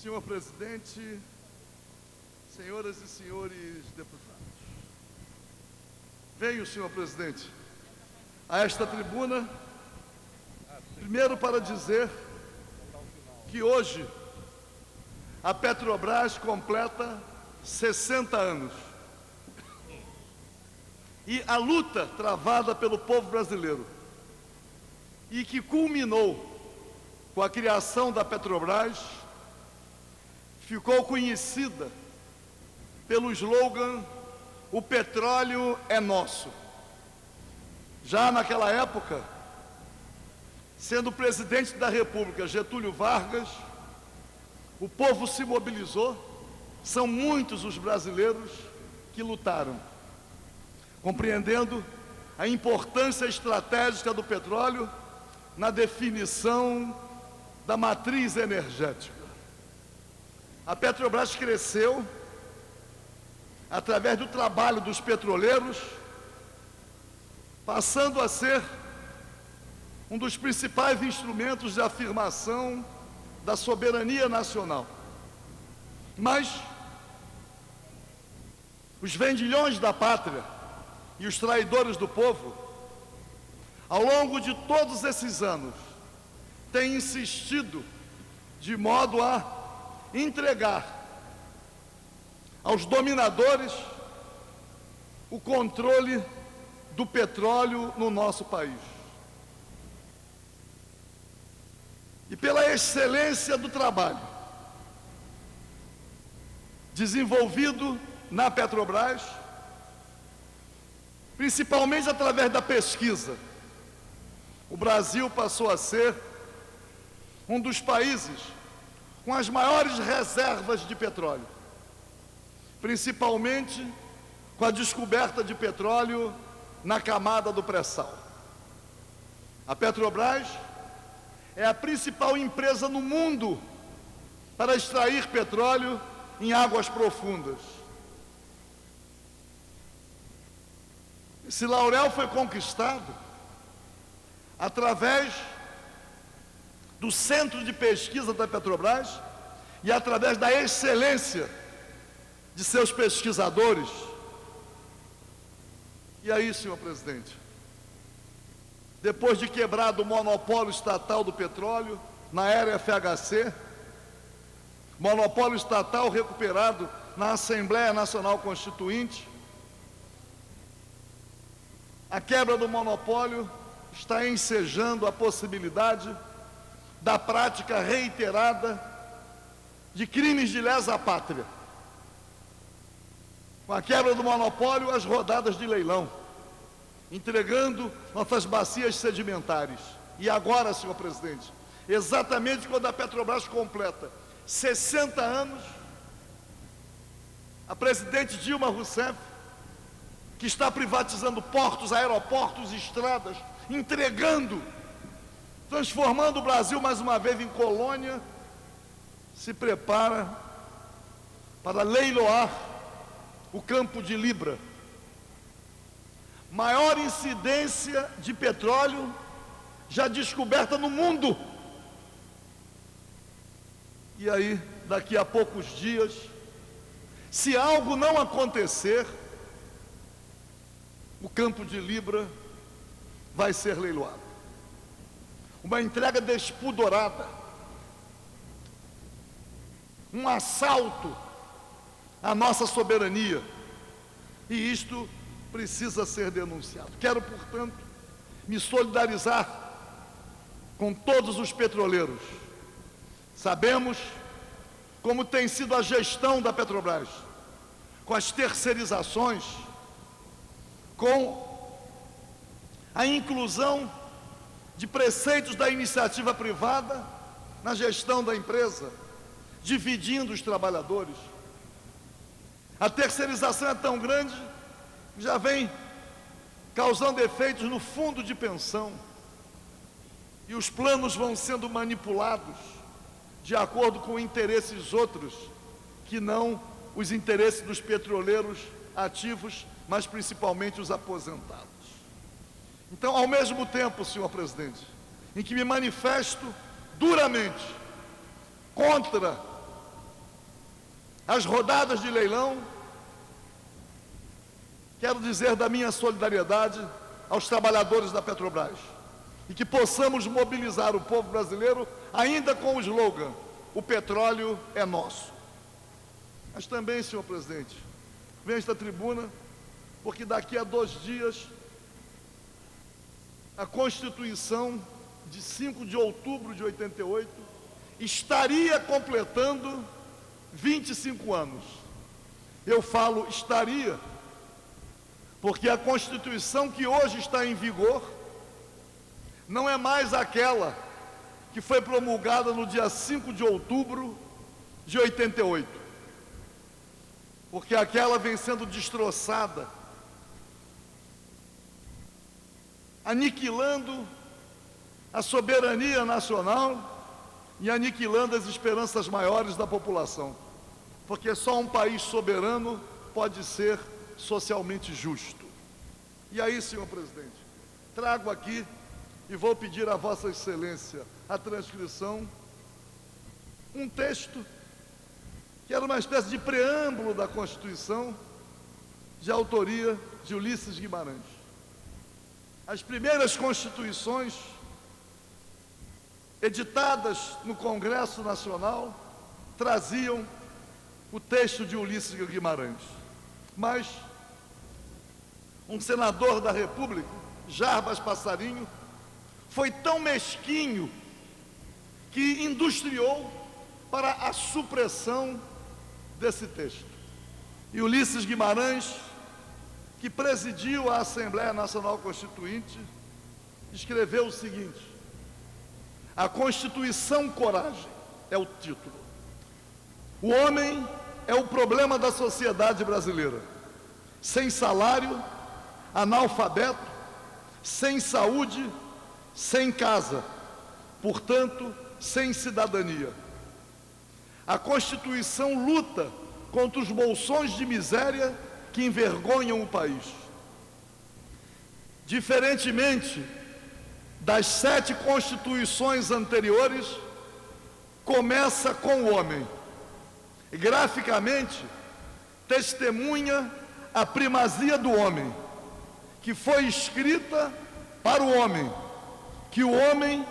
Senhor presidente, senhoras e senhores deputados, venho, senhor presidente, a esta tribuna, primeiro para dizer que hoje a Petrobras completa 60 anos. E a luta travada pelo povo brasileiro, e que culminou com a criação da Petrobras, ficou conhecida pelo slogan "O petróleo é nosso". Já naquela época, sendo presidente da República Getúlio Vargas, o povo se mobilizou, são muitos os brasileiros que lutaram, compreendendo a importância estratégica do petróleo na definição da matriz energética. A Petrobras cresceu através do trabalho dos petroleiros, passando a ser um dos principais instrumentos de afirmação da soberania nacional. Mas os vendilhões da pátria e os traidores do povo, ao longo de todos esses anos, têm insistido de modo a entregar aos dominadores o controle do petróleo no nosso país. E pela excelência do trabalho desenvolvido na Petrobras, principalmente através da pesquisa, o Brasil passou a ser um dos países com as maiores reservas de petróleo, principalmente com a descoberta de petróleo na camada do pré-sal. A Petrobras é a principal empresa no mundo para extrair petróleo em águas profundas. Esse laurel foi conquistado através do centro de pesquisa da Petrobras e através da excelência de seus pesquisadores. E aí, senhor presidente, depois de quebrado o monopólio estatal do petróleo na era FHC, monopólio estatal recuperado na Assembleia Nacional Constituinte, a quebra do monopólio está ensejando a possibilidade da prática reiterada de crimes de lesa pátria. Com a quebra do monopólio, as rodadas de leilão, entregando nossas bacias sedimentares. E agora, senhor presidente, exatamente quando a Petrobras completa 60 anos, a presidente Dilma Rousseff, que está privatizando portos, aeroportos, estradas, entregando, transformando o Brasil mais uma vez em colônia, se prepara para leiloar o Campo de Libra, maior incidência de petróleo já descoberta no mundo. E aí, daqui a poucos dias, se algo não acontecer, o Campo de Libra vai ser leiloado. Uma entrega despudorada, um assalto à nossa soberania, e isto precisa ser denunciado. Quero, portanto, me solidarizar com todos os petroleiros. Sabemos como tem sido a gestão da Petrobras, com as terceirizações, com a inclusão de preceitos da iniciativa privada na gestão da empresa, dividindo os trabalhadores. A terceirização é tão grande que já vem causando efeitos no fundo de pensão, e os planos vão sendo manipulados de acordo com interesses outros, que não os interesses dos petroleiros ativos, mas principalmente os aposentados. Então, ao mesmo tempo, senhor presidente, em que me manifesto duramente contra as rodadas de leilão. Quero dizer da minha solidariedade aos trabalhadores da Petrobras e que possamos mobilizar o povo brasileiro ainda com o slogan: o petróleo é nosso. Mas também, senhor presidente, venho a esta tribuna porque daqui a 2 dias a Constituição de 5 de outubro de 88 estaria completando 25 anos. Eu falo estaria porque a Constituição que hoje está em vigor não é mais aquela que foi promulgada no dia 5 de outubro de 88, porque aquela vem sendo destroçada, aniquilando a soberania nacional e aniquilando as esperanças maiores da população, porque só um país soberano pode ser socialmente justo. E aí, senhor presidente, trago aqui e vou pedir a Vossa Excelência a transcrição, um texto que era uma espécie de preâmbulo da Constituição, de autoria de Ulisses Guimarães. As primeiras constituições editadas no Congresso Nacional traziam o texto de Ulisses Guimarães, mas um senador da República, Jarbas Passarinho, foi tão mesquinho que industriou para a supressão desse texto. E Ulisses Guimarães, que presidiu a Assembleia Nacional Constituinte, escreveu o seguinte: a Constituição Coragem é o título. O homem é o problema da sociedade brasileira. Sem salário, analfabeto, sem saúde, sem casa, portanto, sem cidadania. A Constituição luta contra os bolsões de miséria que envergonham o país. Diferentemente das 7 constituições anteriores, começa com o homem. Graficamente, testemunha a primazia do homem, que foi escrita para o homem, que o homem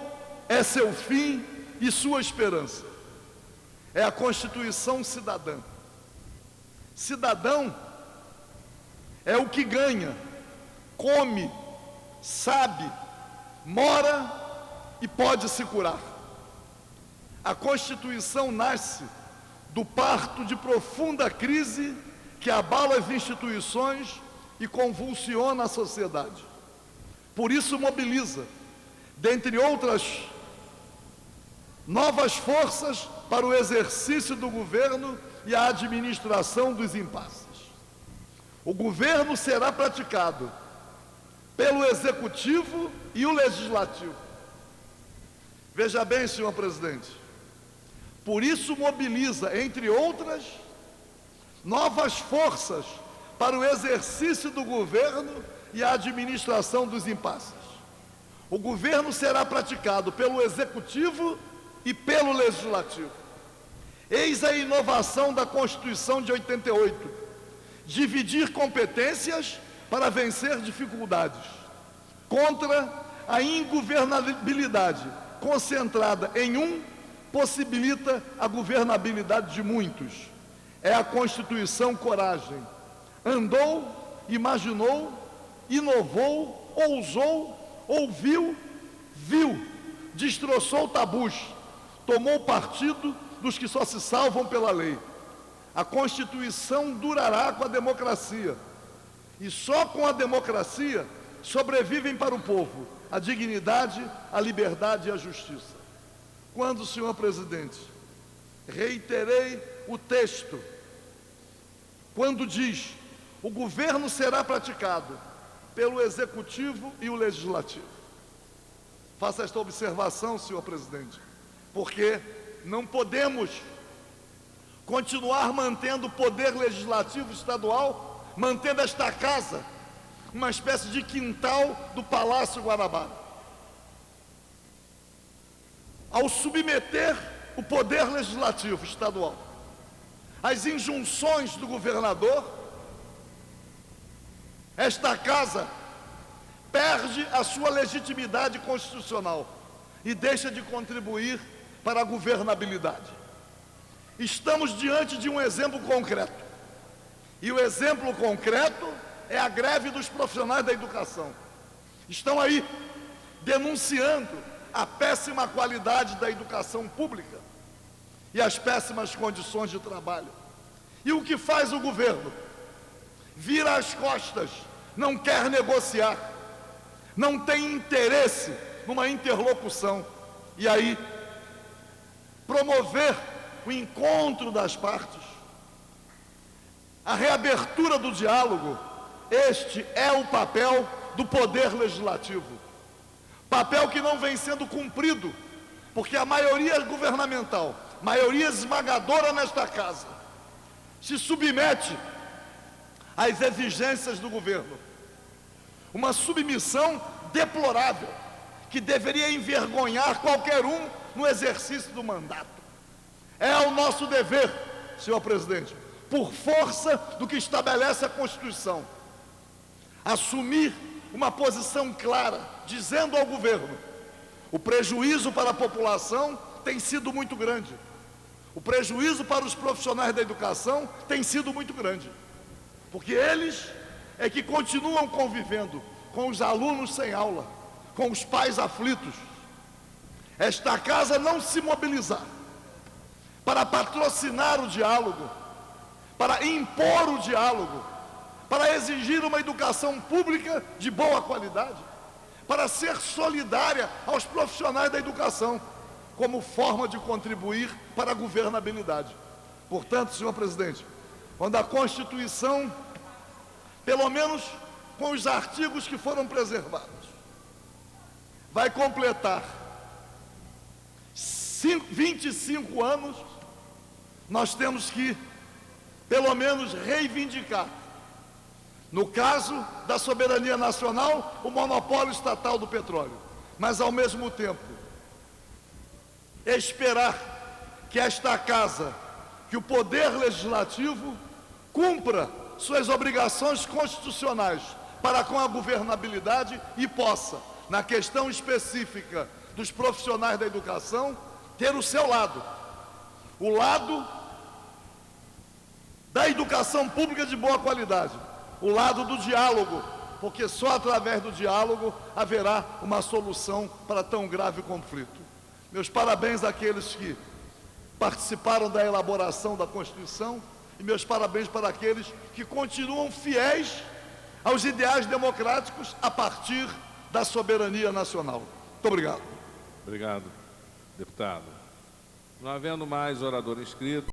é seu fim e sua esperança. É a Constituição cidadã. Cidadão é o que ganha, come, sabe, mora e pode se curar. A Constituição nasce do parto de profunda crise que abala as instituições e convulsiona a sociedade. Por isso mobiliza, dentre outras, novas forças para o exercício do governo e a administração dos impasses. O governo será praticado pelo Executivo e o Legislativo. Veja bem, senhor presidente, por isso mobiliza, entre outras, novas forças para o exercício do governo e a administração dos impasses. O governo será praticado pelo Executivo e pelo Legislativo. Eis a inovação da Constituição de 88, dividir competências para vencer dificuldades, contra a ingovernabilidade concentrada em um, possibilita a governabilidade de muitos. É a Constituição Coragem. Andou, imaginou, inovou, ousou, ouviu, viu, destroçou tabus, tomou partido dos que só se salvam pela lei. A Constituição durará com a democracia, e só com a democracia sobrevivem para o povo a dignidade, a liberdade e a justiça. Quando, senhor presidente, reiterei o texto, quando diz: o governo será praticado pelo Executivo e o Legislativo. Faça esta observação, senhor presidente, porque não podemos continuar mantendo o poder legislativo estadual, mantendo esta casa uma espécie de quintal do Palácio Guanabara. Ao submeter o poder legislativo estadual às injunções do governador, esta casa perde a sua legitimidade constitucional e deixa de contribuir para a governabilidade. Estamos diante de um exemplo concreto. E o exemplo concreto é a greve dos profissionais da educação. Estão aí denunciando a péssima qualidade da educação pública e as péssimas condições de trabalho. E o que faz o governo? Vira as costas, não quer negociar, não tem interesse numa interlocução. E aí, promover o encontro das partes, a reabertura do diálogo, este é o papel do Poder Legislativo. Papel que não vem sendo cumprido, porque a maioria governamental, maioria esmagadora nesta casa, se submete às exigências do governo. Uma submissão deplorável, que deveria envergonhar qualquer um no exercício do mandato. É o nosso dever, senhor presidente, por força do que estabelece a Constituição, assumir uma posição clara, dizendo ao governo: o prejuízo para a população tem sido muito grande, o prejuízo para os profissionais da educação tem sido muito grande, porque eles é que continuam convivendo com os alunos sem aula, com os pais aflitos. Esta casa não se mobilizar para patrocinar o diálogo, para impor o diálogo, para exigir uma educação pública de boa qualidade, para ser solidária aos profissionais da educação, como forma de contribuir para a governabilidade. Portanto, senhor presidente, quando a Constituição, pelo menos com os artigos que foram preservados, vai completar 25 anos, nós temos que, pelo menos, reivindicar, no caso da soberania nacional, o monopólio estatal do petróleo, mas, ao mesmo tempo, esperar que esta casa, que o Poder Legislativo, cumpra suas obrigações constitucionais para com a governabilidade e possa, na questão específica dos profissionais da educação, ter o seu lado, o lado da educação pública de boa qualidade, o lado do diálogo, porque só através do diálogo haverá uma solução para tão grave conflito. Meus parabéns àqueles que participaram da elaboração da Constituição e meus parabéns para aqueles que continuam fiéis aos ideais democráticos a partir da soberania nacional. Muito obrigado. Obrigado, deputado. Não havendo mais orador inscrito.